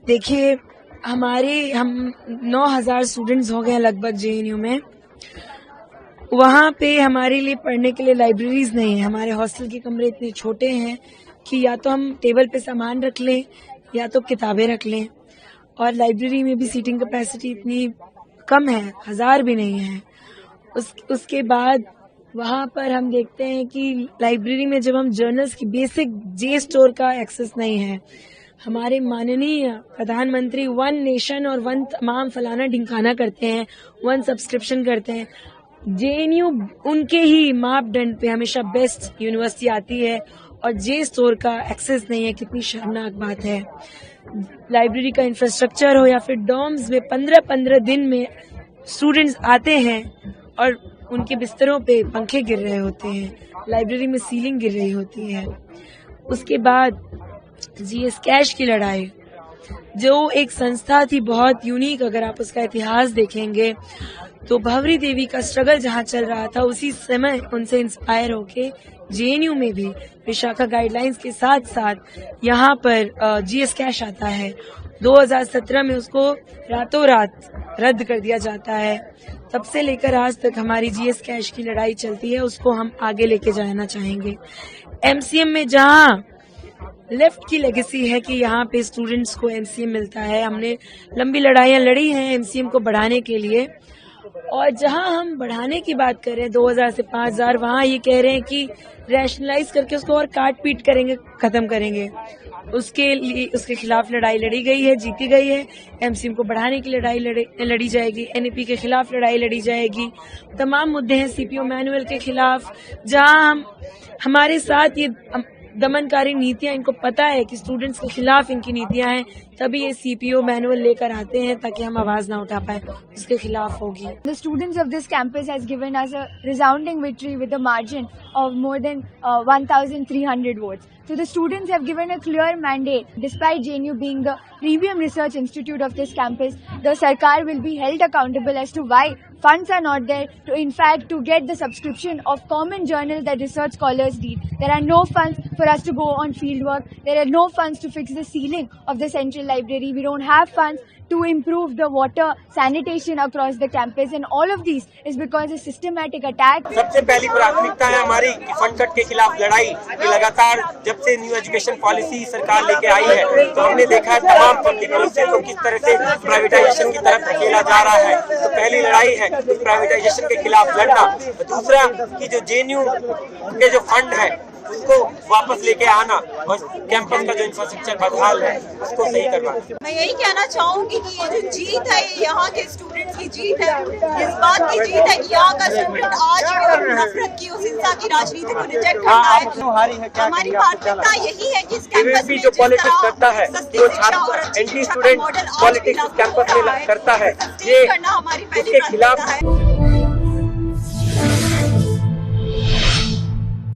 देखिए, हम 9,000 स्टूडेंट्स हो गए हैं लगभग जेएनयू में। वहाँ पे हमारे लिए पढ़ने के लिए लाइब्रेरीज नहीं है। हमारे हॉस्टल के कमरे इतने छोटे हैं कि या तो हम टेबल पे सामान रख लें या तो किताबें रख लें, और लाइब्रेरी में भी सीटिंग कैपेसिटी इतनी कम है, 1,000 भी नहीं है। उसके बाद वहाँ पर हम देखते हैं कि लाइब्रेरी में जब हम जर्नल्स की बेसिक जे स्टोर का एक्सेस नहीं है। हमारे माननीय प्रधानमंत्री वन नेशन और वन तमाम फलाना ढिंकाना करते हैं, वन सब्सक्रिप्शन करते हैं। जेएनयू उनके ही मापदंड पे हमेशा बेस्ट यूनिवर्सिटी आती है और जे स्टोर का एक्सेस नहीं है। कितनी शर्मनाक बात है। लाइब्रेरी का इंफ्रास्ट्रक्चर हो या फिर डॉर्म्स में 15-15 दिन में स्टूडेंट्स आते हैं और उनके बिस्तरों पे पंखे गिर रहे होते हैं, लाइब्रेरी में सीलिंग गिर रही होती है। उसके बाद जीएस कैश की लड़ाई, जो एक संस्था थी बहुत यूनिक, अगर आप उसका इतिहास देखेंगे तो भंवरी देवी का स्ट्रगल जहाँ चल रहा था उसी समय उनसे इंस्पायर होके जेएनयू में भी विशाखा गाइडलाइंस के साथ साथ यहाँ पर जीएस कैश आता है। 2017 में उसको रातों रात रद्द कर दिया जाता है। तब से लेकर आज तक हमारी जीएस कैश की लड़ाई चलती है, उसको हम आगे लेके जाना चाहेंगे। एमसीएम में जहाँ लेफ्ट की लेगेसी है कि यहाँ पे स्टूडेंट्स को एमसीएम मिलता है, हमने लंबी लड़ाइयाँ लड़ी हैं एमसीएम को बढ़ाने के लिए, और जहाँ हम बढ़ाने की बात कर रहे हैं 2,000 से 5,000, वहाँ ये कह रहे हैं कि रैशनलाइज करके उसको और काट पीट करेंगे, खत्म करेंगे। उसके खिलाफ लड़ाई लड़ी गई है, जीती गई है। एमसीएम को बढ़ाने की लड़ाई लड़ी जाएगी, एनईपी के खिलाफ लड़ाई लड़ी जाएगी। तमाम मुद्दे हैं सीपीओ मैनुअल के खिलाफ, जहाँ हमारे साथ ये दमनकारी नीतियां, इनको पता है कि स्टूडेंट्स के खिलाफ इनकी नीतियां हैं, तभी ये सीपीओ मैनुअल लेकर आते हैं ताकि हम आवाज ना उठा पाए, उसके खिलाफ होगी। The students of this campus has given us a resounding victory with a margin of more than 1,300 votes. So the students have given a clear mandate. Despite JNU being the premium research institute of this campus, the Sarkar will be held accountable as to why funds are not there to get the subscription of common journal that research scholars need. There are no funds for us to go on field work. There are no funds to fix the ceiling of the central library. We don't have funds to improve the water sanitation across the campus, and all of these is because of systematic attack. सबसे पहली प्राथमिकता है हमारी fund cut के खिलाफ लड़ाई। कि लगातार जब से न्यू एजुकेशन पॉलिसी सरकार लेके आई है तो हमने देखा है तमाम पब्लिक प्रोसेस को किस तरह से प्राइवेटाइजेशन की तरफ धकेला जा रहा है। तो पहली लड़ाई है प्राइवेटाइजेशन के खिलाफ लड़ना। दूसरा कि जो जेएनयू के जो फंड है उसको वापस लेके आना और कैंपस का जो इंफ्रास्ट्रक्चर बदहाल है उसको सही करना। मैं यही कहना चाहूंगी कि ये जो जीत है ये यहाँ के स्टूडेंट्स की जीत है, इस बात की जीत है कि यहाँ का स्टूडेंट आज भी नफरत की, उस हिंसा की राजनीति को रिजेक्ट करता है। हमारी प्राथमिकता यही है कि इस कैंपस में जो पॉलिटिक्स करता है, जो छात्र एंटी स्टूडेंट पॉलिटिक्स कैंपस में करता है, ये करना हमारी पहली इसके खिलाफ प्राथमिकता है।